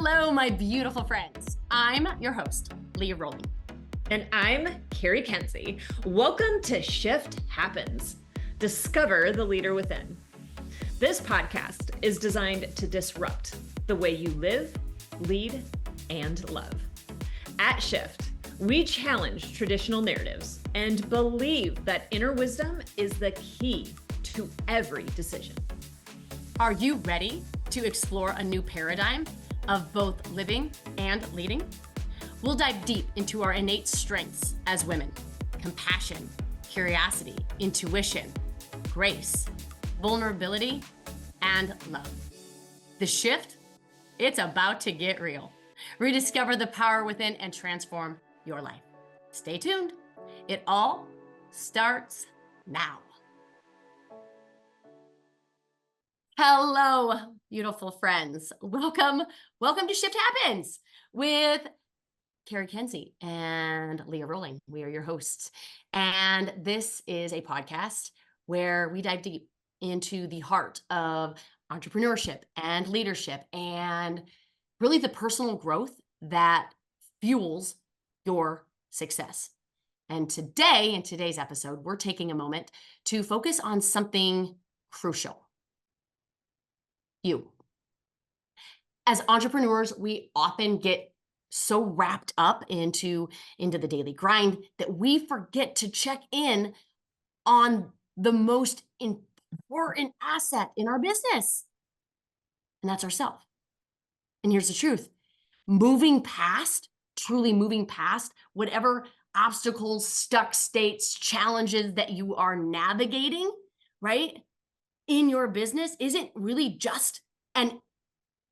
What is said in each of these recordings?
Hello, my beautiful friends. I'm your host, Leah Rowling. And I'm Carrie Kenzie. Welcome to Shift Happens. Discover the leader within. This podcast is designed to disrupt the way you live, lead, and love. At Shift, we challenge traditional narratives and believe that inner wisdom is the key to every decision. Are you ready to explore a new paradigm of both living and leading? We'll dive deep into our innate strengths as women: compassion, curiosity, intuition, grace, vulnerability, and love. The shift, it's about to get real. Rediscover the power within and transform your life. Stay tuned. It all starts now. Hello, beautiful friends. Welcome to Shift Happens with Carrie Kenzie and Leah Rowling. We are your hosts. And this is a podcast where we dive deep into the heart of entrepreneurship and leadership and really the personal growth that fuels your success. And today, in today's episode, we're taking a moment to focus on something crucial. You. As entrepreneurs, we often get so wrapped up into the daily grind that we forget to check in on the most important asset in our business, and that's ourselves. And here's the truth: truly moving past whatever obstacles, stuck states, challenges that you are navigating, right, in your business isn't really just and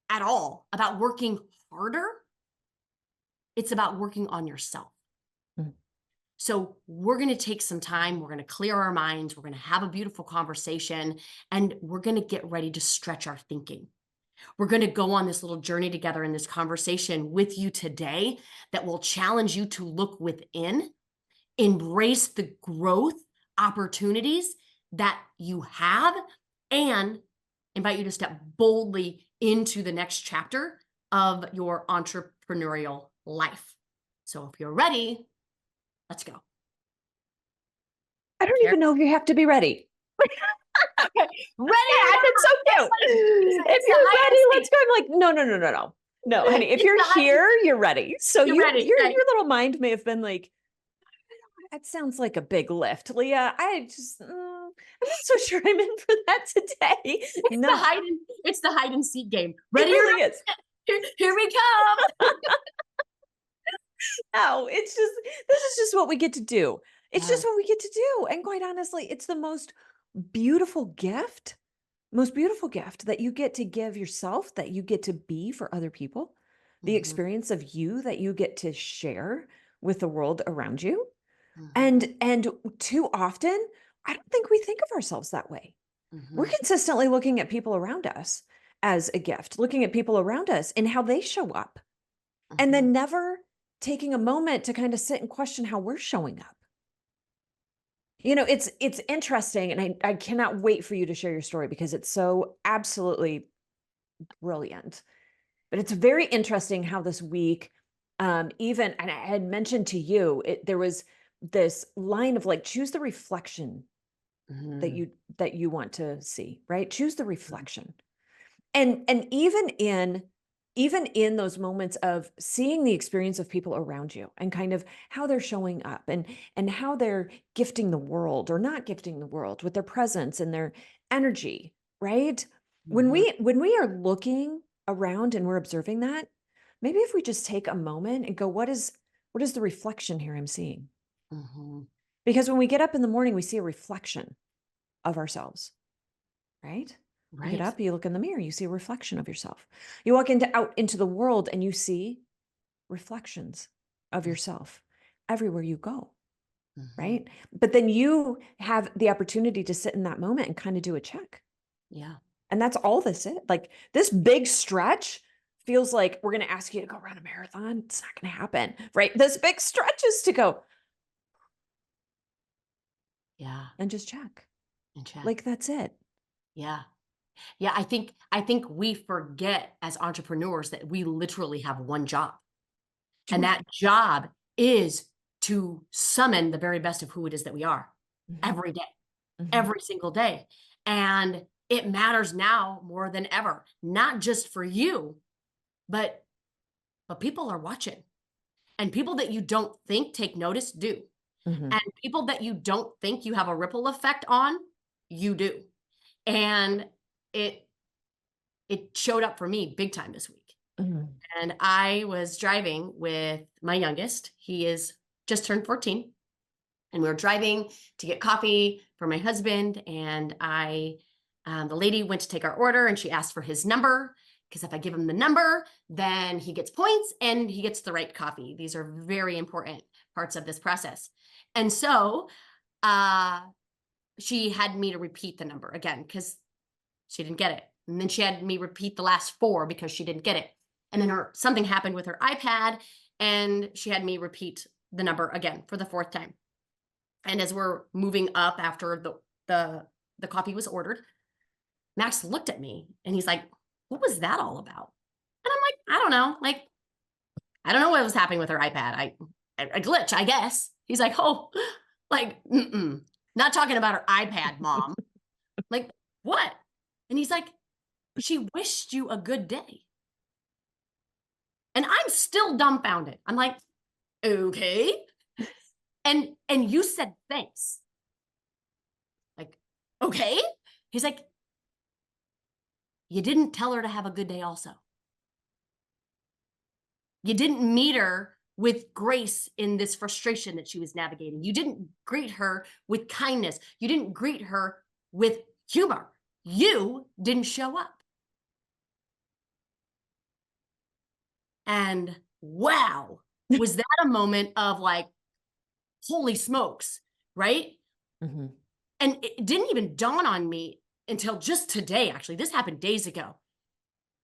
at all about working harder. It's about working on yourself. So we're going to take some time. We're going to clear our minds. We're going to have a beautiful conversation, and we're going to get ready to stretch our thinking. We're going to go on this little journey together in this conversation with you today that will challenge you to look within, embrace the growth opportunities that you have, and invite you to step boldly into the next chapter of your entrepreneurial life. So if you're ready, let's go. I don't even know if you have to be ready. Okay. Ready? It's so cute. If you're ready, let's go. I'm like, no, honey. If you're here, you're ready. So You're ready. Your little mind may have been like, that sounds like a big lift, Leah. I'm not so sure I'm in for that today. It's the hide and seek game. Ready? It really is. Here we come. No, this is just what we get to do. It's just what we get to do. And quite honestly, it's the most beautiful gift that you get to give yourself, that you get to be for other people, the experience of you that you get to share with the world around you. And too often, I don't think we think of ourselves that way. We're consistently looking at people around us as a gift, looking at people around us and how they show up, and then never taking a moment to kind of sit and question how we're showing up. You know, it's interesting, and I cannot wait for you to share your story because it's so absolutely brilliant. But it's very interesting how this week, and I had mentioned to you, there was this line of like, choose the reflection that you want to see, right? Choose the reflection. And even in those moments of seeing the experience of people around you and kind of how they're showing up and how they're gifting the world or not gifting the world with their presence and their energy, right? When we are looking around and we're observing that, maybe if we just take a moment and go, what is the reflection here I'm seeing? Because when we get up in the morning, we see a reflection of ourselves, right? You get up, you look in the mirror, you see a reflection of yourself. You walk out into the world and you see reflections of yourself everywhere you go, right? But then you have the opportunity to sit in that moment and kind of do a check. Yeah. And that's all this is. Like, this big stretch feels like we're going to ask you to go run a marathon. It's not going to happen, right? This big stretch is to go. Yeah. And just check. And check. Like, that's it. Yeah. Yeah, I think we forget as entrepreneurs that we literally have one job. And Sure. that job is to summon the very best of who it is that we are Mhm, every day, mhm, every single day. And it matters now more than ever, not just for you, but people are watching. And people that you don't think take notice do. mhm, And people that you don't think you have a ripple effect on, you do. And it it showed up for me big time this week. mhm, And I was driving with my youngest. He is just turned 14. And we were driving to get coffee for my husband. And the lady went to take our order and she asked for his number. Because if I give him the number, then he gets points and he gets the right coffee. These are very important parts of this process. And so uh, she had me to repeat the number again because she didn't get it. And then she had me repeat the last four because she didn't get it. And then something happened with her iPad and she had me repeat the number again for the fourth time. And as we're moving up after the coffee was ordered, Max looked at me and he's like, "What was that all about?" And I'm like, "I don't know. Like, I don't know what was happening with her iPad. A glitch, I guess." He's like, "Oh, like, not talking about her iPad, mom." Like, what? And he's like, "She wished you a good day." And I'm still dumbfounded. I'm like, "Okay." And you said thanks. Like, okay. He's like, "You didn't tell her to have a good day also. You didn't meet her with grace in this frustration that she was navigating. You didn't greet her with kindness. You didn't greet her with humor. You didn't show up." And wow, was that a moment of like, holy smokes, right? mhm, And it didn't even dawn on me until just today, actually. This happened days ago.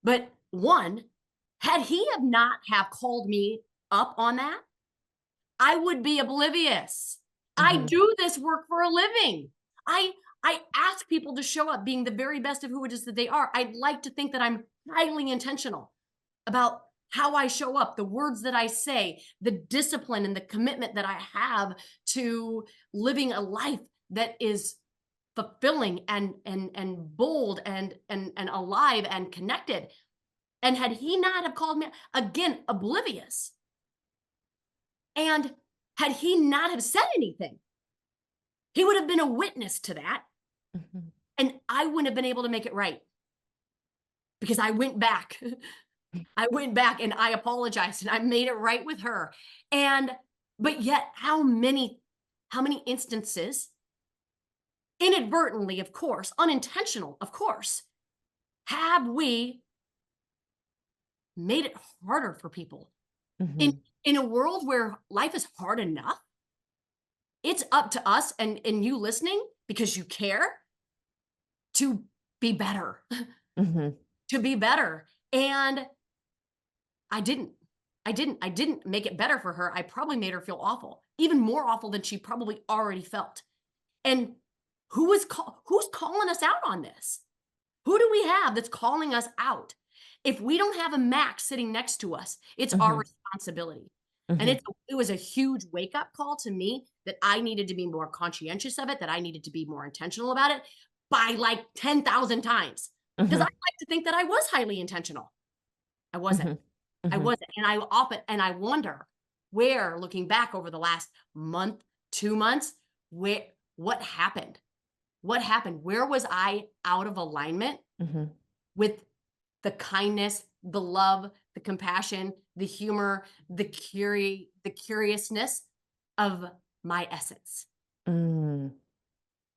But one, had he have not have called me up on that, I would be oblivious. I mhm, do this work for a living. I I ask people to show up being the very best of who it is that they are. I'd like to think that I'm highly intentional about how I show up, the words that I say, the discipline and the commitment that I have to living a life that is fulfilling and bold and alive and connected. And had he not have called me again oblivious, and had he not have said anything, he would have been a witness to that, mhm, and I wouldn't have been able to make it right because I went back. I went back and I apologized and I made it right with her. And but yet how many instances, inadvertently, of course, unintentional, of course, have we made it harder for people in mhm, in a world where life is hard enough? It's up to us and you listening because you care to be better, mhm, to be better. And I didn't. I didn't make it better for her. I probably made her feel awful, even more awful than she probably already felt. And who's calling us out on this? Who do we have that's calling us out? If we don't have a Max sitting next to us, it's our mhm, responsibility. And mhm, it was a huge wake up call to me that I needed to be more conscientious of it, that I needed to be more intentional about it by like 10,000 times. Because I mhm, like to think that I was highly intentional. I wasn't. mhm, I mhm, wasn't. And I wonder where, looking back over the last month, 2 months, where what happened? What happened? Where was I out of alignment mhm. with the kindness, the love, the compassion, the humor, the curiousness of my essence? Mm.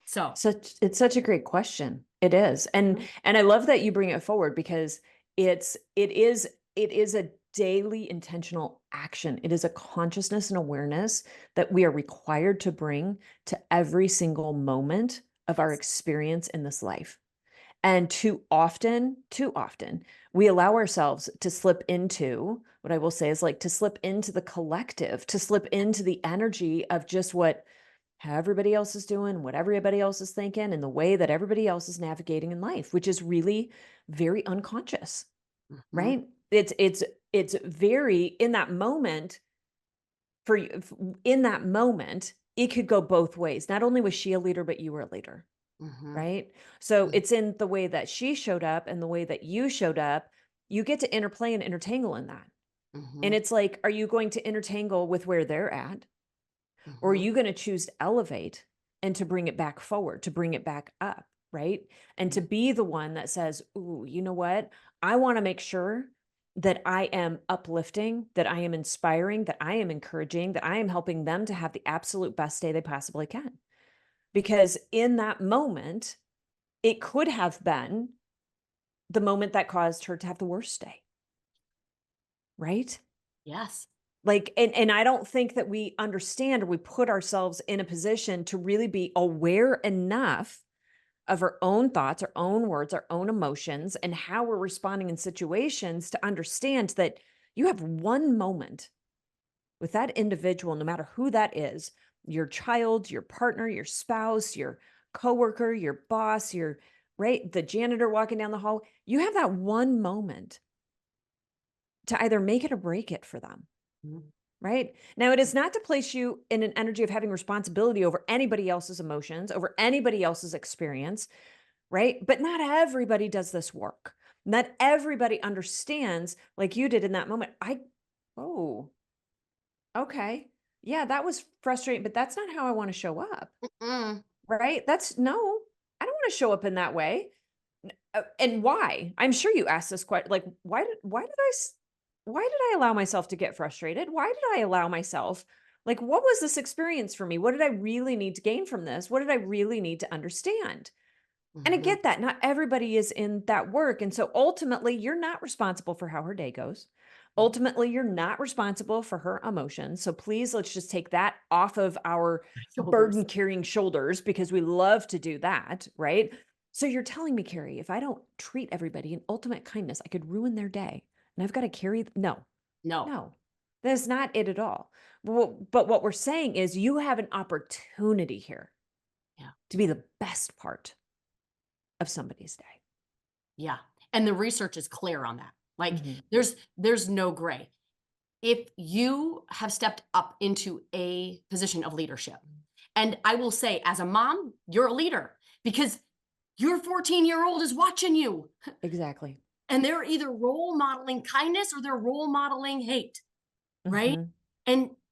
So, It's such a great question. It is. mhm, And I love that you bring it forward because it is a daily intentional action. It is a consciousness and awareness that we are required to bring to every single moment of our yes. experience in this life. And too often, we allow ourselves to slip into what I will say is like to slip into the collective, to slip into the energy of just what how everybody else is doing, what everybody else is thinking, and the way that everybody else is navigating in life, which is really very unconscious, Mhm. right? It's very in that moment for you in that moment, it could go both ways. Not only was she a leader, but you were a leader, Mhm. right? So Mhm. it's in the way that she showed up and the way that you showed up, you get to interplay and intertangle in that. And Mhm. it's like, are you going to intertangle with where they're at? Or are Mhm. you going to choose to elevate and to bring it back forward, to bring it back up, right? And to Mhm. be the one that says, ooh, you know what? I want to make sure that I am uplifting, that I am inspiring, that I am encouraging, that I am helping them to have the absolute best day they possibly can. Because in that moment, it could have been the moment that caused her to have the worst day, right? Yes. Like, and I don't think that we understand or we put ourselves in a position to really be aware enough of our own thoughts, our own words, our own emotions, and how we're responding in situations to understand that you have one moment with that individual, no matter who that is, your child, your partner, your spouse, your coworker, your boss, your right, the janitor walking down the hall. You have that one moment to either make it or break it for them. Mhm. Right? Now, it is not to place you in an energy of having responsibility over anybody else's emotions, over anybody else's experience, right? But not everybody does this work. Not everybody understands like you did in that moment. Oh, okay. Yeah, that was frustrating, but that's not how I want to show up, Mm. right? No, I don't want to show up in that way. And why? I'm sure you asked this question, like, why did I allow myself to get frustrated? Why did I allow myself, like, what was this experience for me? What did I really need to gain from this? What did I really need to understand? And I Mhm. get that not everybody is in that work. And so ultimately, you're not responsible for how her day goes. Mhm. Ultimately, you're not responsible for her emotions. So please, let's just take that off of our Shoulders. burden carrying shoulders because we love to do that, right? So you're telling me, Carrie, if I don't treat everybody in ultimate kindness, I could ruin their day. And I've got to carry, no, No. no, that's not it at all. But what we're saying is you have an opportunity here Yeah. to be the best part of somebody's day. Yeah. And the research is clear on that. Like Mhm. there's no gray. If you have stepped up into a position of leadership, and I will say as a mom, you're a leader because your 14-year-old is watching you Exactly. and they're either role modeling kindness or they're role modeling hate, right? Mhm.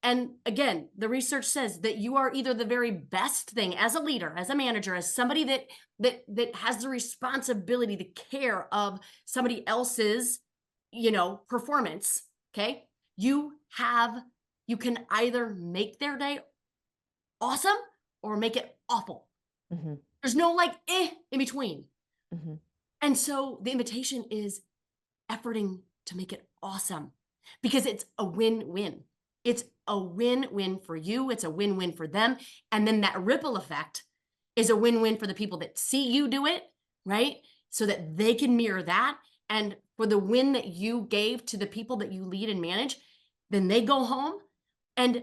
And again, the research says that you are either the very best thing as a leader, as a manager, as somebody that has the responsibility, the care of somebody else's, performance, okay? You can either make their day awesome or make it awful. Mhm. There's no like in between. Mhm. And so the invitation is efforting to make it awesome because it's a win-win. It's a win-win for you, it's a win-win for them, and then that ripple effect is a win-win for the people that see you do it, right? So that they can mirror that, and for the win that you gave to the people that you lead and manage, then they go home and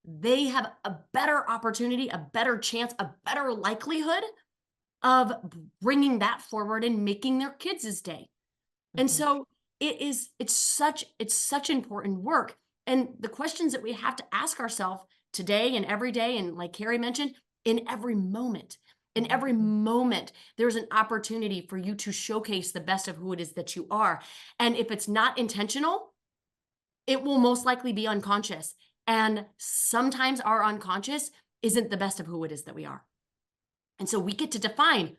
they have a better opportunity, a better chance, a better likelihood of bringing that forward and making their kids' day. And Mhm. so it's such important work. And the questions that we have to ask ourselves today and every day, and like Carrie mentioned, in Mhm. every moment, there's an opportunity for you to showcase the best of who it is that you are. And if it's not intentional, it will most likely be unconscious. And sometimes our unconscious isn't the best of who it is that we are. And so we get to define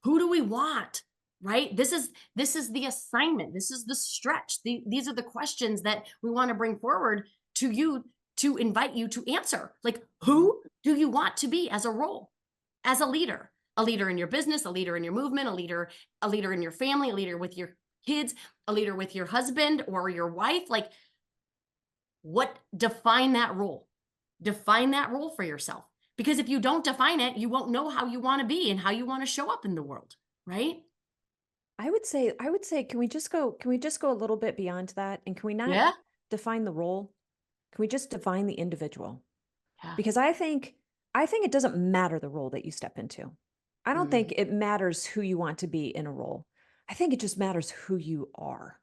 who do we want, right? This is the assignment. This is the stretch. These are the questions that we want to bring forward to you to invite you to answer. Like, Mhm. who do you want to be as a role, as a leader? A leader in your business, a leader in your movement, a leader in your family, a leader with your kids, a leader with your husband or your wife. Like, what define that role? Define that role for yourself. Because if you don't define it, you won't know how you want to be and how you want to show up in the world, right? I would say, can we just go a little bit beyond that? And can we not Yeah. define the role? Can we just define the individual? Yeah. Because I think it doesn't matter the role that you step into. I don't Mhm. think it matters who you want to be in a role. I think it just matters who you are.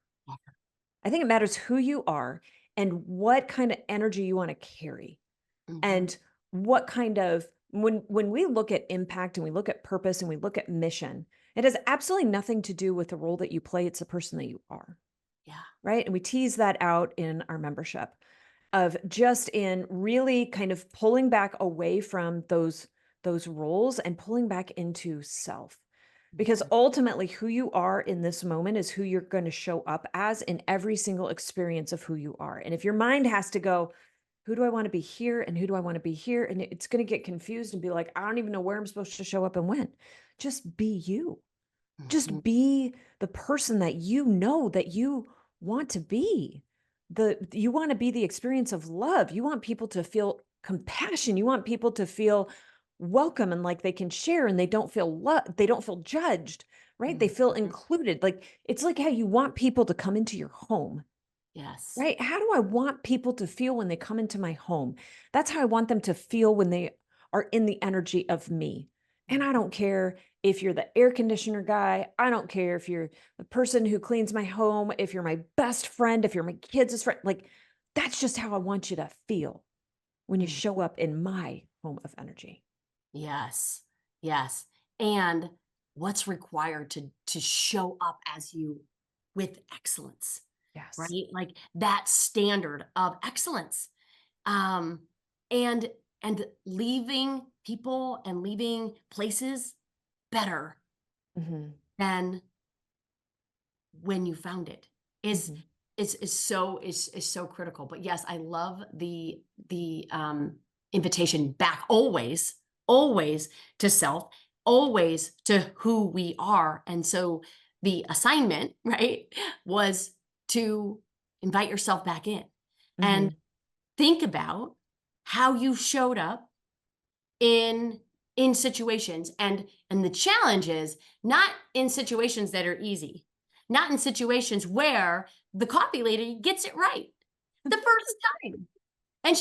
I think it matters who you are and what kind of energy you want to carry Mhm. and what kind of when we look at impact and we look at purpose and we look at mission, it has absolutely nothing to do with the role that you play. It's the person that you are, Yeah. right? And we tease that out in our membership of just in really kind of pulling back away from those roles and pulling back into self. Because Mhm. ultimately, who you are in this moment is who you're going to show up as in every single experience of who you are. And if your mind has to go, who do I want to be here? And who do I want to be here? And it's going to get confused and be like, I don't even know where I'm supposed to show up and when. Just be you. Mhm. Just be the person that you know that you want to be. You want to be the experience of love. You want people to feel compassion. You want people to feel welcome and like they can share and they don't feel they don't feel judged, right? They Mhm. feel included. Like it's like how you want people to come into your home, Yes. right? How do I want people to feel when they come into my home? That's how I want them to feel when they are in the energy of me. And I don't care if you're the air conditioner guy. I don't care if you're the person who cleans my home, if you're my best friend, if you're my kids' friend. Like, that's just how I want you to feel when you Mhm. show up in my home of energy. Yes. Yes. And what's required to show up as you with excellence, Yes. right? Like that standard of excellence. Um, and and leaving people and leaving places better Hmm. than when you found it is Hmm. is so critical. But yes, I love the invitation back always to self, always to who we are. And so the assignment, right, was to invite yourself back in and Hmm. think about how you showed up in situations. And the challenge is not in situations that are easy, not in situations where the coffee lady gets it right the first time, and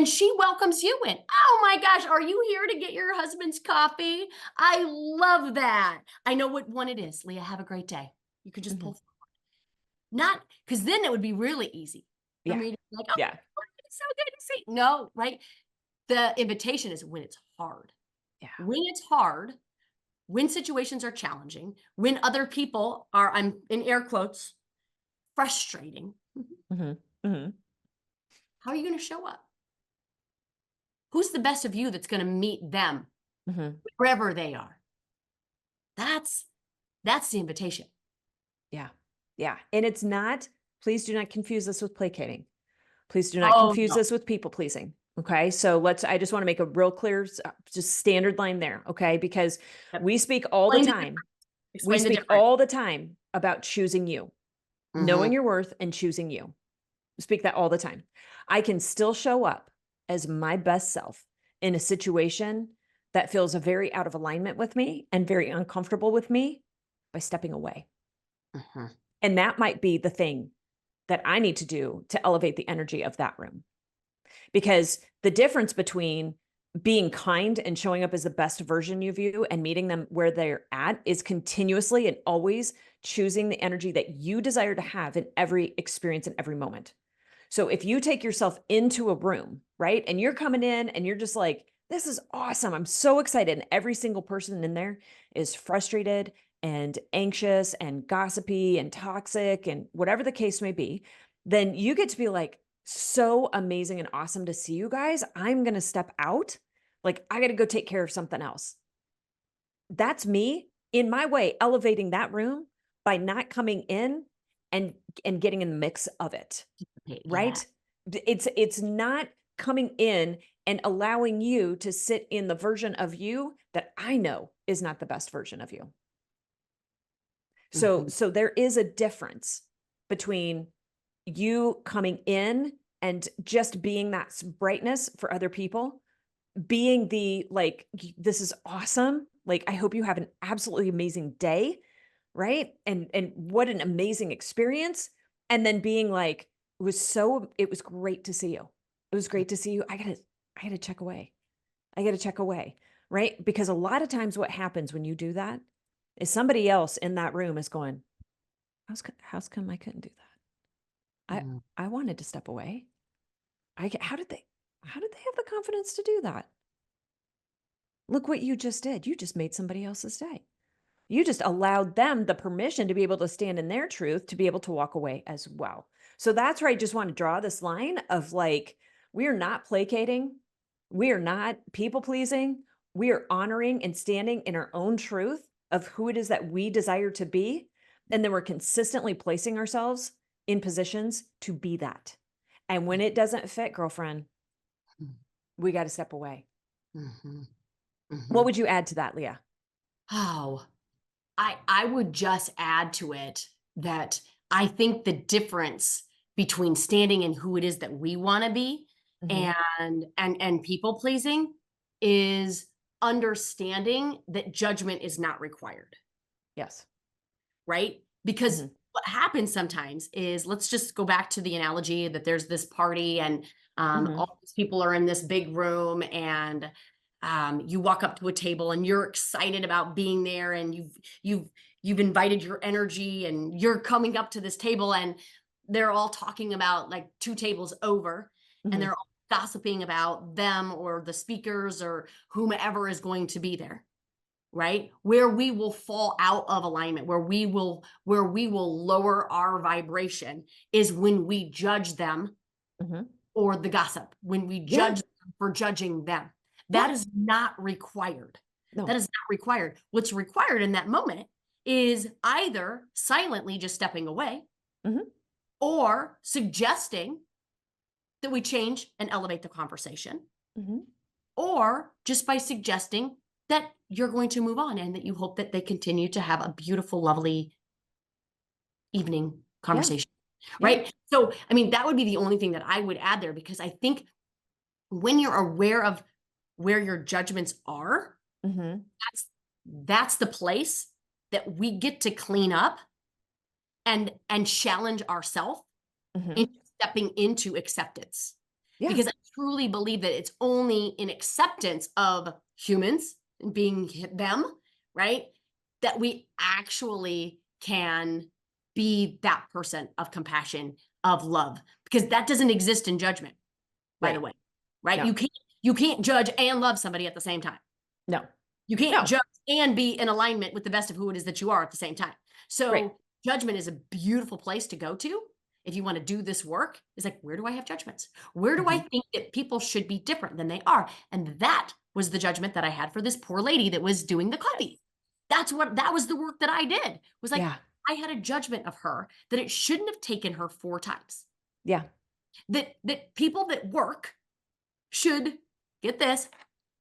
she welcomes you in. Oh my gosh, are you here to get your husband's coffee? I love that. I know what one it is. Leah, have a great day. You can just Hmm. pull. Not because then it would be really easy for Yeah. me to be like, oh, Yeah. it's so good to see. No, right? The invitation is when it's hard. Yeah. When it's hard, when situations are challenging, when other people are, I'm in air quotes, frustrating, Hmm. Hmm. how are you going to show up? Who's the best of you that's going to meet them Hmm. wherever they are? That's the invitation. Yeah. Yeah. And it's not, please do not confuse this with placating. Please do not Oh confuse no. this with people pleasing. Okay. So I just want to make a real clear, just standard line there. Okay. Because Yep. we speak all the Explain the time. We explain the speak difference. all the time about choosing you, knowing Mhm. your worth and choosing you. We speak that all the time. I can still show up as my best self in a situation that feels very out of alignment with me and very uncomfortable with me by stepping away. Mhm. And that might be the thing that I need to do to elevate the energy of that room. Because the difference between being kind and showing up as the best version of you and meeting them where they're at is continuously and always choosing the energy that you desire to have in every experience in every moment. So if you take yourself into a room, right, and you're coming in and you're just like, this is awesome. I'm so excited. And every single person in there is frustrated and anxious and gossipy and toxic and whatever the case may be, then you get to be like, so amazing and awesome to see you guys. I'm going to step out. Like, I got to go take care of something else. That's me in my way, elevating that room by not coming in and getting in the mix of it, Yeah. right? It's not coming in and allowing you to sit in the version of you that I know is not the best version of you. So Mhm. so there is a difference between you coming in and just being that brightness for other people, being the like, this is awesome. Like, I hope you have an absolutely amazing day, right? And what an amazing experience. And then being like, it was great to see you. It was great to see you. I gotta check away. I got to check away, right? Because a lot of times what happens when you do that is somebody else in that room is going, how's come I couldn't do that? Mm. I wanted to step away. How did they have the confidence to do that? Look what you just did. You just made somebody else's day. You just allowed them the permission to be able to stand in their truth, to be able to walk away as well. So that's where I just want to draw this line of like, we are not placating. We are not people pleasing. We are honoring and standing in our own truth of who it is that we desire to be. And then we're consistently placing ourselves in positions to be that. And when it doesn't fit, girlfriend, we got to step away. Mhm. What Mhm. would you add to that, Leah? Oh, I would just add to it that I think the difference between standing in who it is that we want to be Mhm. and people pleasing is understanding that judgment is not required, Yes. right? Because Mhm. what happens sometimes is, let's just go back to the analogy that there's this party and Mhm. all these people are in this big room, and you walk up to a table and you're excited about being there, and you've you've invited your energy and you're coming up to this table, and they're all talking about like two tables over, and Mhm. they're all gossiping about them or the speakers or whomever is going to be there, right? Where we will fall out of alignment, where we will lower our vibration is when we judge them, Mhm. or the gossip, when we Yeah. judge them for judging them. Yeah. That is not required. That No. is not required. What's required in that moment is either silently just stepping away, Mhm. or suggesting that we change and elevate the conversation, Mhm. or just by suggesting that you're going to move on and that you hope that they continue to have a beautiful, lovely evening Yeah. conversation, Yeah. right? So, I mean, that would be the only thing that I would add there, because I think when you're aware of where your judgments are, Mhm. that's the place that we get to clean up and challenge ourselves Mhm. into stepping into acceptance. Yeah. Because I truly believe that it's only in acceptance of humans and being them, right? That we actually can be that person of compassion, of love, because that doesn't exist in judgment, by the Right. way, right? No. You can't judge and love somebody at the same time. No. You can't No. judge and be in alignment with the best of who it is that you are at the same time. Right. So judgment is a beautiful place to go to if you want to do this work. Is like, where do I have judgments? Where do I Mhm. think that people should be different than they are? And that was the judgment that I had for this poor lady that was doing the Yes. coffee. That was the work that I did. Was like, Yeah. I had a judgment of her that it shouldn't have taken her 4 times. Yeah. That people that work should, get this,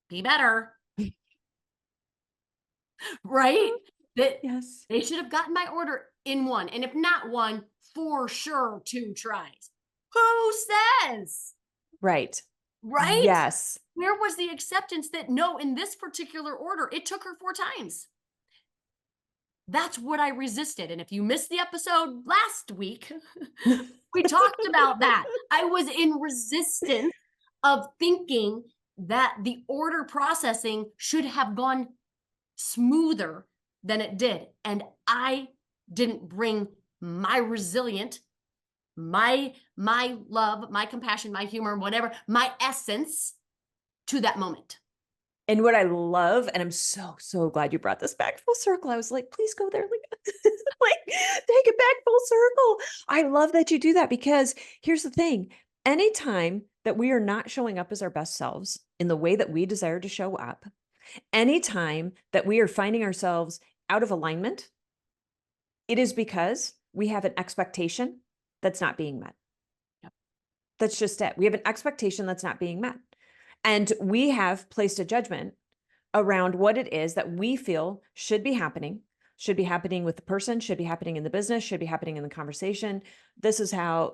be better, right? That Yes. they should have gotten my order in one, and if not one, for sure 2 tries. Who says? Right. Right? Yes. Where was the acceptance that no, in this particular order, it took her 4 times? That's what I resisted. And if you missed the episode last week, we talked about that. I was in resistance of thinking that the order processing should have gone smoother than it did. And I didn't bring my resilient, my love, my compassion, my humor, whatever, my essence to that moment. And what I love, and I'm so, so glad you brought this back full circle. I was like, please go there. Like, take it back full circle. I love that you do that, because here's the thing. Anytime that we are not showing up as our best selves in the way that we desire to show up, anytime that we are finding ourselves out of alignment, it is because we have an expectation that's not being met. Yep. That's just it. We have an expectation that's not being met. And we have placed a judgment around what it is that we feel should be happening with the person, should be happening in the business, should be happening in the conversation. This is how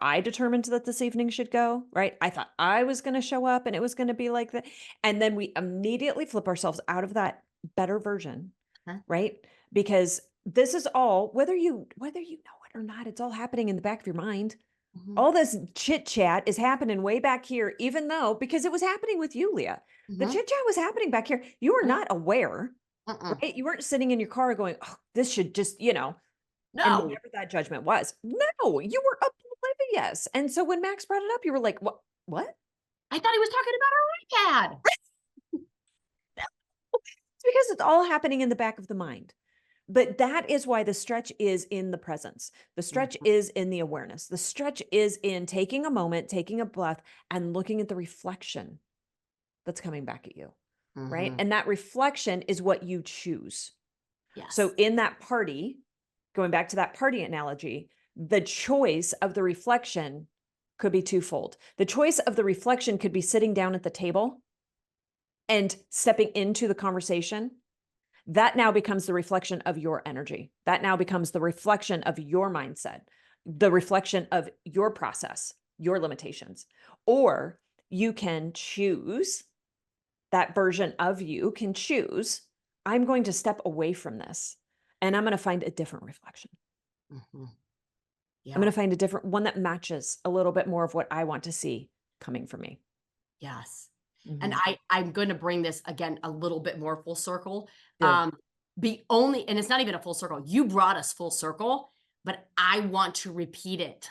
I determined that this evening should go, right? I thought I was going to show up and it was going to be like that. And then we immediately flip ourselves out of that better version, Huh? right? Because this is all, whether you know it or not, it's all happening in the back of your mind. Mhm. All this chit chat is happening way back here, even though, because it was happening with you, Leah, the Mhm. chit chat was happening back here. You were Mhm. not aware, Mm-mm. right? You weren't sitting in your car going, oh, this should just, and No, whatever that judgment was. No, you were oblivious. And so when Max brought it up, you were like, what? What? I thought he was talking about our iPad. It's because it's all happening in the back of the mind. But that is why the stretch is in the presence. The stretch Mhm. is in the awareness. The stretch is in taking a moment, taking a breath, and looking at the reflection that's coming back at you, right? Mhm. And that reflection is what you choose. So Yes. in that party, going back to that party analogy, the choice of the reflection could be twofold. The choice of the reflection could be sitting down at the table and stepping into the conversation. That now becomes the reflection of your energy. That now becomes the reflection of your mindset, the reflection of your process, your limitations. Or you can choose, that version of you can choose, I'm going to step away from this and I'm going to find a different reflection. Mhm. I'm going Yeah. to find a different one that matches a little bit more of what I want to see coming from me. Yes. And Mhm. I'm going to bring this again a little bit more full circle. Do. Be only, and it's not even a full circle. You brought us full circle, but I want to repeat it.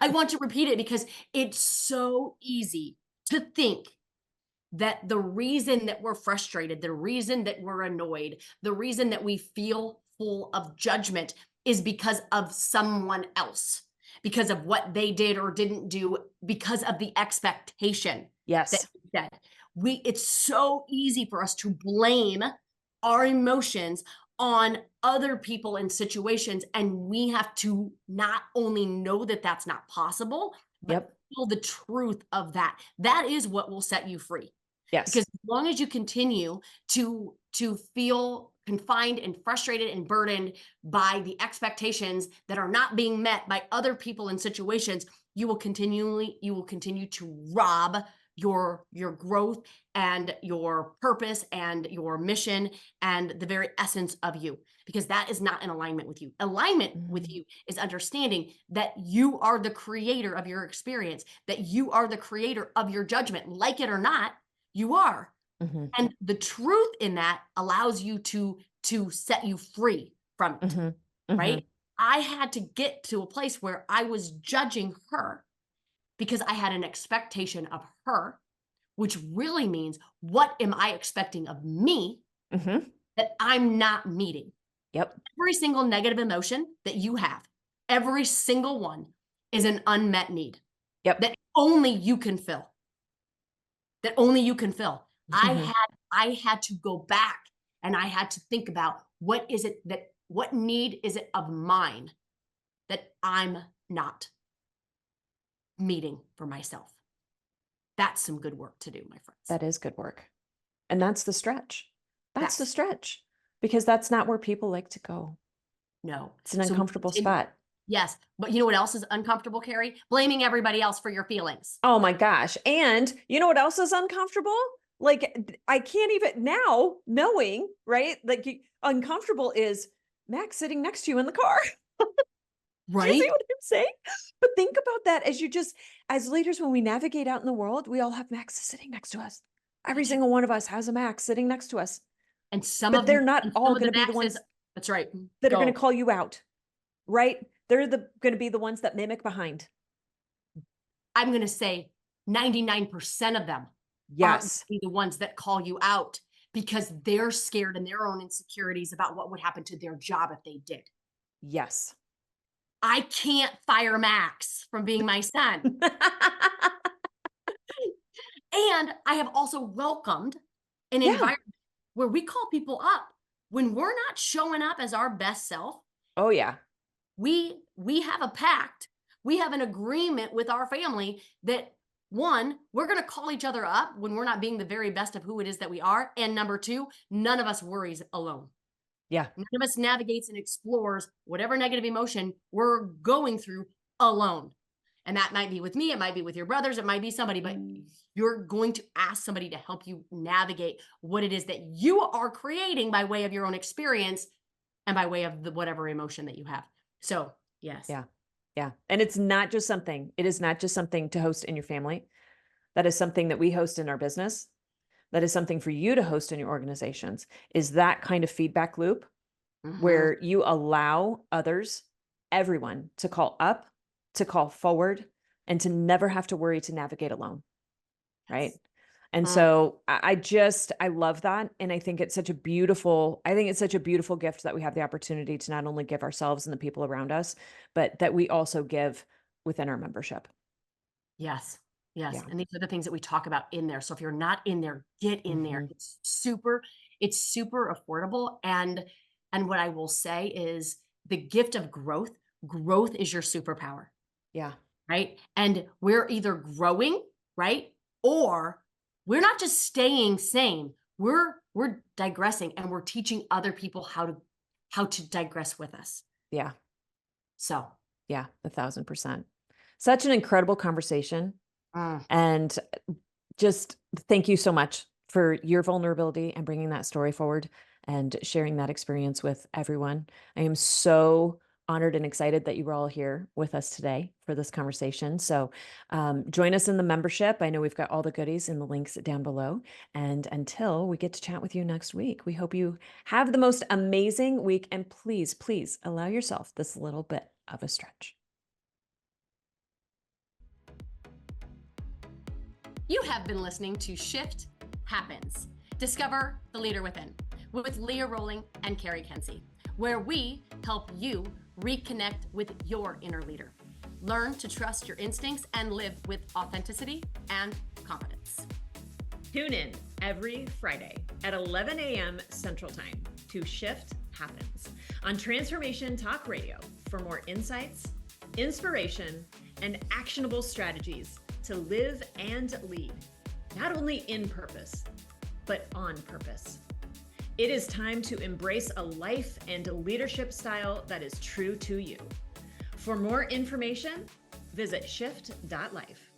I want to repeat it because it's so easy to think that the reason that we're frustrated, the reason that we're annoyed, the reason that we feel full of judgment is because of someone else, because of what they did or didn't do, because of the expectation that Yes. that it's so easy for us to blame our emotions on other people and situations, and we have to not only know that that's not possible, but Yep. feel the truth of that. That is what will set you free. Because Yes. as long as you continue to feel confined and frustrated and burdened by the expectations that are not being met by other people and situations, you will continue to rob your growth and your purpose and your mission and the very essence of you, because that is not in alignment with you. Alignment with Mhm. you is understanding that you are the creator of your experience, that you are the creator of your judgment, like it or not. You are. Mhm. And the truth in that allows you to set you free from it, Mhm. right? Mhm. I had to get to a place where I was judging her because I had an expectation of her, which really means what am I expecting of me Mhm. that I'm not meeting? Yep. Every single negative emotion that you have, every single one is an unmet need Yep. that only you can fill. That only you can fill. Mhm. I had to go back and I had to think about what need is it of mine that I'm not meeting for myself. That's some good work to do, my friends. That is good work. And that's the stretch. That's the That's stretch because that's not where people like to go. no. It's an So we uncomfortable continue. spot. Yes, but you know what else is uncomfortable, Carrie? Blaming everybody else for your feelings. Oh my gosh. And you know what else is uncomfortable? Like I can't even now knowing, right? Like uncomfortable is Max sitting next to you in the car. Do you see Right? what I'm saying? But think about that as as leaders, when we navigate out in the world, we all have Max sitting next to us. Every That's right. single one of us has a Max sitting next to us, And but they're not some all of going the to be the maxes, ones that's right. that are going to Go. call you out, right? They're going to be the ones that mimic behind. I'm going to say 99% of them aren't gonna Yes. be the ones that call you out because they're scared in their own insecurities about what would happen to their job if they did. Yes. I can't fire Max from being my son. And I have also welcomed an Yeah. environment where we call people up when we're not showing up as our best self. Oh yeah. We have a pact. We have an agreement with our family that one, we're going to call each other up when we're not being the very best of who it is that we are, and number two, none of us worries alone. Yeah. None of us navigates and explores whatever negative emotion we're going through alone. And that might be with me, it might be with your brothers, it might be somebody, but you're going to ask somebody to help you navigate what it is that you are creating by way of your own experience and by way of the whatever emotion that you have. So, yes. Yeah. Yeah. And it's not just something, it is not just something to host in your family. That is something that we host in our business. That is something for you to host in your organizations, is that kind of feedback loop Mhm. where you allow others, everyone, to call up, to call forward, and to never have to worry to navigate alone. Right. Yes. And Mm, so I love that. And I think it's such a beautiful gift that we have the opportunity to not only give ourselves and the people around us, but that we also give within our membership. yes. Yes. Yeah. And these are the things that we talk about in there. So if you're not in there, get in there. Mhm. It's super affordable. And what I will say is the gift of growth is your superpower. Yeah. Right? And we're either growing, right? Or we're not just staying same. We're digressing and we're teaching other people how to digress with us. Yeah. So, Yeah. 1,000%. Such an incredible conversation. mm, And just thank you so much for your vulnerability and bringing that story forward and sharing that experience with everyone. I am so honored and excited that you were all here with us today for this conversation. So join us in the membership. I know we've got all the goodies in the links down below. And until we get to chat with you next week, we hope you have the most amazing week. And please, please allow yourself this little bit of a stretch. you have been listening to Shift Happens. Discover the leader within with Leah Rowling and Carrie Kenzie, where we help you reconnect with your inner leader. Learn to trust your instincts and live with authenticity and confidence. Tune in every Friday at 11 a.m. Central Time to Shift Happens on Transformation Talk Radio for more insights, inspiration, and actionable strategies to live and lead, not only in purpose, but on purpose. It is time to embrace a life and leadership style that is true to you. For more information, visit shift.life.